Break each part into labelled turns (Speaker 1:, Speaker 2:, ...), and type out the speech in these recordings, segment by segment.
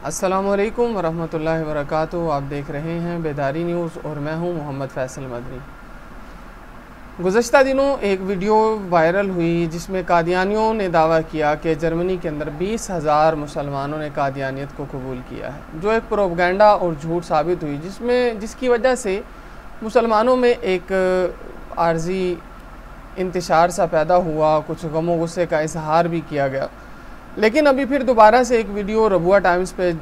Speaker 1: अस्सलामुअलैकुम वरहमतुल्लाहि वबरकातुहू। आप देख रहे हैं बेदारी न्यूज़ और मैं हूं मोहम्मद फैसल मदनी। गुज़श्ता दिनों एक वीडियो वायरल हुई जिसमें कादियानियों ने दावा किया कि जर्मनी के अंदर 20,000 मुसलमानों ने कादियानियत को कबूल किया है, जो एक प्रोपगेंडा और झूठ साबित हुई, जिसकी वजह से मुसलमानों में एक आर्जी इंतशार सा पैदा हुआ, कुछ गम व गुस्से का इजहार भी किया गया। लेकिन अभी फिर दोबारा से एक वीडियो रबुआ टाइम्स पे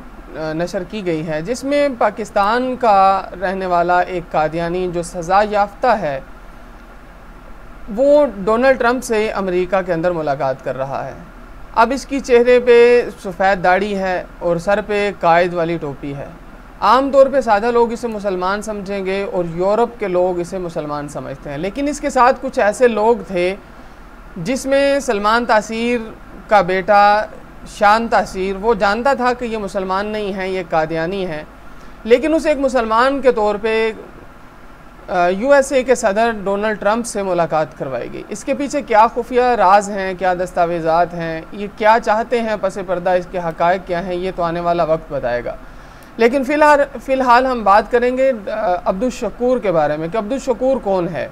Speaker 1: नशर की गई है जिसमें पाकिस्तान का रहने वाला एक कादियानी जो सज़ा याफ्ता है वो डोनाल्ड ट्रंप से अमेरिका के अंदर मुलाकात कर रहा है। अब इसकी चेहरे पे सफ़ेद दाढ़ी है और सर पे कायद वाली टोपी है। आम तौर पे सादा लोग इसे मुसलमान समझेंगे और यूरोप के लोग इसे मुसलमान समझते हैं, लेकिन इसके साथ कुछ ऐसे लोग थे जिसमें सलमान तासीर का बेटा शान तासीर, वो जानता था कि ये मुसलमान नहीं है, ये कादियानी है, लेकिन उसे एक मुसलमान के तौर पे यूएसए के सदर डोनाल्ड ट्रंप से मुलाकात करवाई गई। इसके पीछे क्या खुफिया राज हैं, क्या दस्तावेज़ात हैं, ये क्या चाहते हैं पसे पर्दा, इसके हक़ाइक़ क्या हैं, ये तो आने वाला वक्त बताएगा। लेकिन फ़िलहाल हम बात करेंगे अब्दुल शकूर के बारे में कि अब्दुल शकूर कौन है।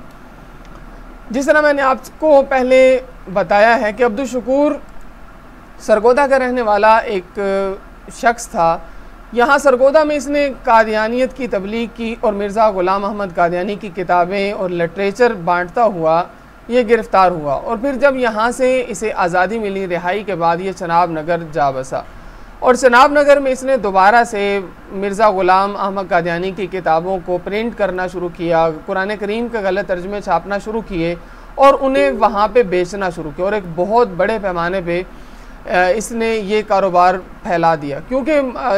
Speaker 1: जिस तरह मैंने आपको पहले बताया है कि अब्दुल शकूर सरगोदा का रहने वाला एक शख्स था। यहाँ सरगोदा में इसने कादियानियत की तबलीग की और मिर्ज़ा ग़ुलाम अहमद कादियानी की किताबें और लिटरेचर बांटता हुआ ये गिरफ़्तार हुआ और फिर जब यहाँ से इसे आज़ादी मिली, रिहाई के बाद ये चनाब नगर जा बसा और चनाब नगर में इसने दोबारा से मिर्ज़ा ग़ुलाम अहमद कादियानी की किताबों को प्रिंट करना शुरू किया, कुरान करीम के गलत तर्जमे छापना शुरू किए और उन्हें वहाँ पे बेचना शुरू किया और एक बहुत बड़े पैमाने पे इसने ये कारोबार फैला दिया। क्योंकि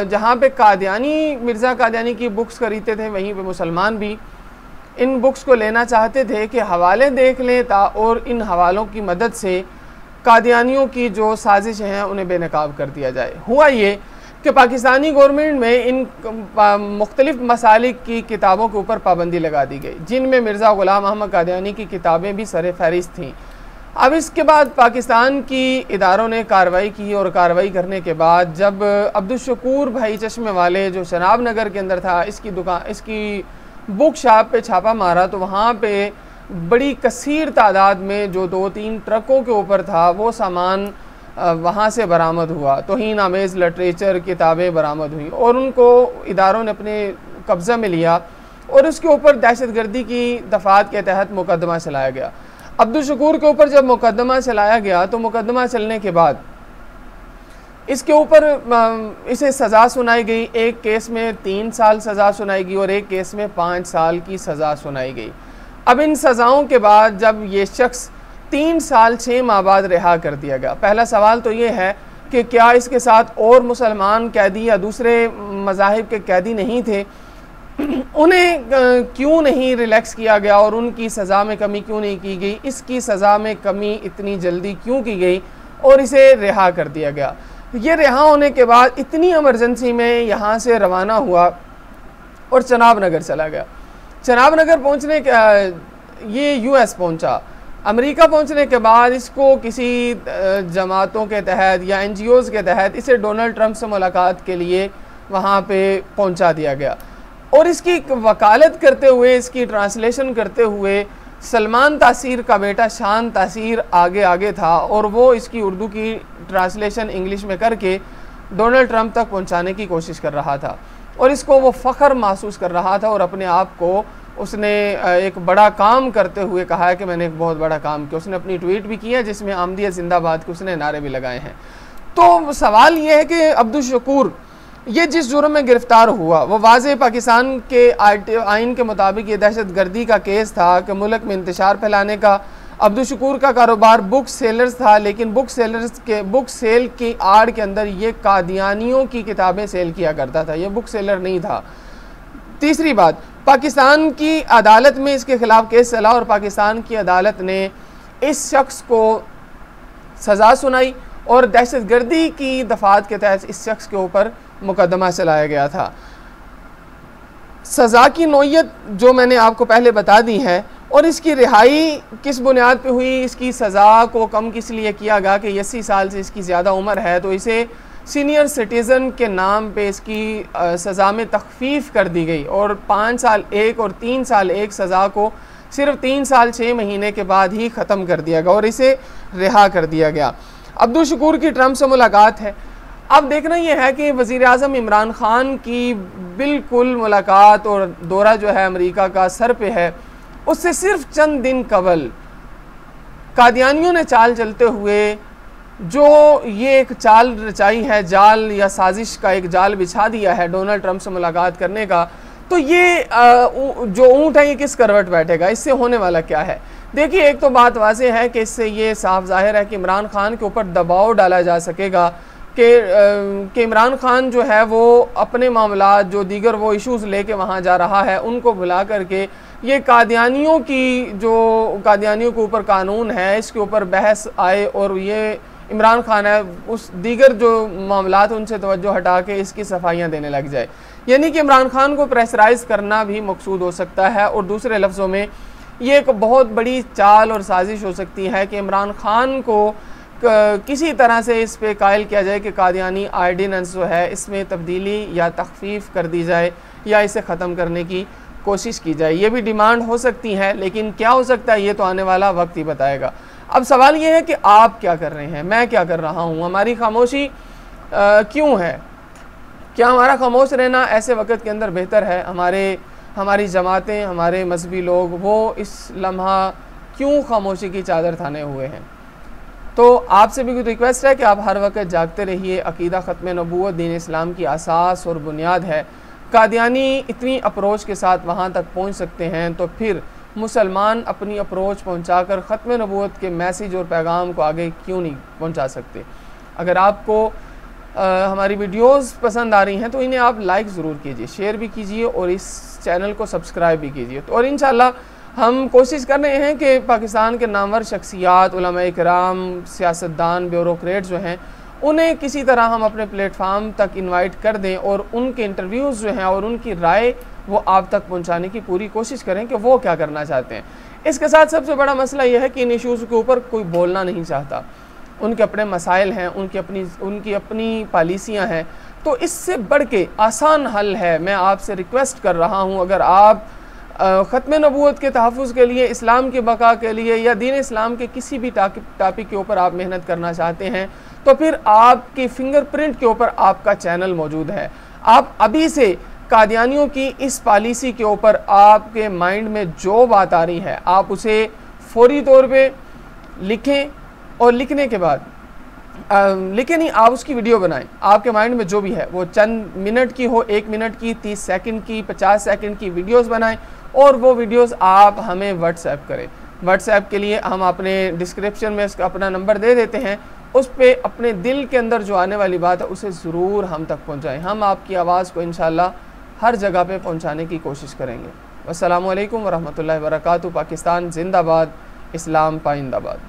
Speaker 1: जहाँ पे कादियानी मिर्ज़ा कादियानी की बुक्स खरीदते थे वहीं पे मुसलमान भी इन बुक्स को लेना चाहते थे कि हवाले देख लें और इन हवालों की मदद से कादियानियों की जो साजिश हैं उन्हें बेनकाब कर दिया जाए। हुआ ये कि पाकिस्तानी गवर्नमेंट में इन मुख्तलिफ़ मसालिक की किताबों के ऊपर पाबंदी लगा दी गई, जिनमें मिर्ज़ा ग़ुलाम अहमद कादियानी की किताबें भी सर फहरिस्त थीं। अब इसके बाद पाकिस्तान की इदारों ने कार्रवाई की और कार्रवाई करने के बाद जब अब्दुल शकूर भाई चश्मे वाले जो शनाब नगर के अंदर था, इसकी बुक शॉप पे छापा मारा तो वहाँ पे बड़ी कसीर तादाद में जो 2-3 ट्रकों के ऊपर था वो सामान वहाँ से बरामद हुआ। तौहीन आमेज़ लिटरेचर किताबें बरामद हुई और उनको इदारों ने अपने कब्ज़ा में लिया और उसके ऊपर दहशतगर्दी की दफ़ात के तहत मुकदमा चलाया गया। अब्दुल शकूर के ऊपर जब मुकदमा चलाया गया तो मुकदमा चलने के बाद इसके ऊपर इसे सज़ा सुनाई गई। एक केस में 3 साल सज़ा सुनाई गई और एक केस में 5 साल की सज़ा सुनाई गई। अब इन सज़ाओं के बाद जब ये शख्स 3 साल 6 माह बाद रिहा कर दिया गया, पहला सवाल तो ये है कि क्या इसके साथ और मुसलमान कैदी या दूसरे मज़ाहिब के कैदी नहीं थे, उन्हें क्यों नहीं रिलैक्स किया गया और उनकी सज़ा में कमी क्यों नहीं की गई, इसकी सज़ा में कमी इतनी जल्दी क्यों की गई और इसे रिहा कर दिया गया। ये रिहा होने के बाद इतनी इमरजेंसी में यहाँ से रवाना हुआ और चनाब नगर चला गया। चनाब नगर पहुँचने के ये यूएस पहुँचा। अमेरिका पहुँचने के बाद इसको किसी जमातों के तहत या NGOs के तहत इसे डोनाल्ड ट्रंप से मुलाकात के लिए वहाँ पे पहुँचा दिया गया और इसकी वकालत करते हुए, इसकी ट्रांसलेशन करते हुए सलमान तासीर का बेटा शान तासीर आगे था और वो इसकी उर्दू की ट्रांसलेशन इंग्लिश में करके डोनाल्ड ट्रंप तक पहुंचाने की कोशिश कर रहा था और इसको वो फ़ख्र महसूस कर रहा था और अपने आप को उसने एक बड़ा काम करते हुए कहा है कि मैंने एक बहुत बड़ा काम किया। उसने अपनी ट्वीट भी की है जिसमें आमदिया जिंदाबाद के उसने नारे भी लगाए हैं। तो सवाल ये है कि अब्दुल शकूर ये जिस जुर्म में गिरफ़्तार हुआ वो वाज़े पाकिस्तान के आइन के मुताबिक ये दहशतगर्दी का केस था कि मुल्क में इंतशार फैलाने का। अब्दुल शकूर का कारोबार बुक सेलर्स था, लेकिन बुक सेल की आड़ के अंदर ये कादियानियों की किताबें सेल किया करता था, ये बुक सेलर नहीं था। तीसरी बात, पाकिस्तान की अदालत में इसके ख़िलाफ़ केस चला और पाकिस्तान की अदालत ने इस शख्स को सज़ा सुनाई और दहशतगर्दी की दफ़ात के तहत इस शख्स के ऊपर मुकदमा चलाया गया था। सज़ा की नौयत जो मैंने आपको पहले बता दी है और इसकी रिहाई किस बुनियाद पे हुई, इसकी सज़ा को कम किस लिए किया गया कि 80 साल से इसकी ज़्यादा उम्र है तो इसे सीनियर सिटीज़न के नाम पे इसकी सज़ा में तख़फ़ीफ़ कर दी गई और 5 साल एक और 3 साल एक सज़ा को सिर्फ 3 साल 6 महीने के बाद ही ख़त्म कर दिया गया और इसे रिहा कर दिया गया। अब्दुल शकूर की ट्रंप से मुलाकात है। अब देखना यह है कि वज़ीर आज़म इमरान ख़ान की बिल्कुल मुलाकात और दौरा जो है अमेरिका का सर पे है, उससे सिर्फ चंद दिन कबल कादियानियों ने चाल चलते हुए जो ये एक चाल रचाई है, जाल या साजिश का एक जाल बिछा दिया है डोनाल्ड ट्रंप से मुलाकात करने का, तो ये जो ऊँट है ये किस करवट बैठेगा, इससे होने वाला क्या है। देखिए, एक तो बात वाज़ेह है कि इससे ये साफ ज़ाहिर है कि इमरान ख़ान के ऊपर दबाव डाला जा सकेगा कि इमरान ख़ान जो है वो अपने मामलात जो दीगर वो इश्यूज़ लेके वहाँ जा रहा है उनको भुला करके ये कादियानियों के ऊपर कानून है इसके ऊपर बहस आए और ये इमरान ख़ान है उस दीगर जो मामलात उनसे तवज्जो हटा के इसकी सफाइयाँ देने लग जाए। यानी कि इमरान ख़ान को प्रेशराइज़ करना भी मकसूद हो सकता है और दूसरे लफ्ज़ों में ये एक बहुत बड़ी चाल और साजिश हो सकती है कि इमरान ख़ान को किसी तरह से इस पे कायल किया जाए कि कादियानी आर्डिनेंस जो है इसमें तब्दीली या तख़फ़ीफ़ कर दी जाए या इसे ख़त्म करने की कोशिश की जाए। ये भी डिमांड हो सकती है, लेकिन क्या हो सकता है ये तो आने वाला वक्त ही बताएगा। अब सवाल ये है कि आप क्या कर रहे हैं, मैं क्या कर रहा हूँ, हमारी खामोशी क्यों है, क्या हमारा खामोश रहना ऐसे वक्त के अंदर बेहतर है। हमारी जमातें, हमारे मजहबी लोग वो इस लम्हा क्यों खामोशी की चादर थाने हुए हैं। तो आपसे भी रिक्वेस्ट है कि आप हर वक्त जागते रहिए। अकीदा ख़त्म नबूवत दीन इस्लाम की असास और बुनियाद है। कादियानी इतनी अप्रोच के साथ वहाँ तक पहुँच सकते हैं, तो फिर मुसलमान अपनी अप्रोच पहुँचाकर ख़त्म नबूवत के मैसेज और पैगाम को आगे क्यों नहीं पहुँचा सकते। अगर आपको हमारी वीडियोस पसंद आ रही हैं तो इन्हें आप लाइक ज़रूर कीजिए, शेयर भी कीजिए और इस चैनल को सब्सक्राइब भी कीजिए। तो और इंशाअल्लाह हम कोशिश कर रहे हैं कि पाकिस्तान के नामवर शख्सियात, उलमा कराम, सियासतदान, ब्यूरोक्रेट जो हैं उन्हें किसी तरह हम अपने प्लेटफार्म तक इनवाइट कर दें और उनके इंटरव्यूज़ जो हैं और उनकी राय वो आप तक पहुंचाने की पूरी कोशिश करें कि वो क्या करना चाहते हैं। इसके साथ सबसे बड़ा मसला यह है कि इन इशूज़ के ऊपर कोई बोलना नहीं चाहता। उनके अपने मसाइल हैं, उनकी अपनी पॉलिसियाँ हैं। तो इससे बढ़ के आसान हल है, मैं आपसे रिक्वेस्ट कर रहा हूँ, अगर आप ख़त्म नबूवत के तहफ़्फ़ुज़ के लिए, इस्लाम की बका के लिए या दीन इस्लाम के किसी भी टॉपिक के ऊपर आप मेहनत करना चाहते हैं, तो फिर आपकी फिंगरप्रिंट के ऊपर आपका चैनल मौजूद है। आप अभी से कादियानियों की इस पॉलिसी के ऊपर आपके माइंड में जो बात आ रही है आप उसे फौरी तौर पे लिखें और लिखने के बाद लिखें नहीं, आप उसकी वीडियो बनाएं। आपके माइंड में जो भी है वो चंद मिनट की हो, 1 मिनट की, 30 सेकंड की, 50 सेकंड की वीडियोस बनाएं और वो वीडियोस आप हमें व्हाट्सएप करें। व्हाट्सएप के लिए हम अपने डिस्क्रिप्शन में अपना नंबर दे देते हैं, उस पर अपने दिल के अंदर जो आने वाली बात है उसे ज़रूर हम तक पहुँचाएँ। हम आपकी आवाज़ को इंशाअल्लाह हर जगह पे पहुँचाने की कोशिश करेंगे। अस्सलामु अलैकुम वरहमतुल्लाहि वबरकातुहू। पाकिस्तान जिंदाबाद, इस्लाम पाइंदाबाद।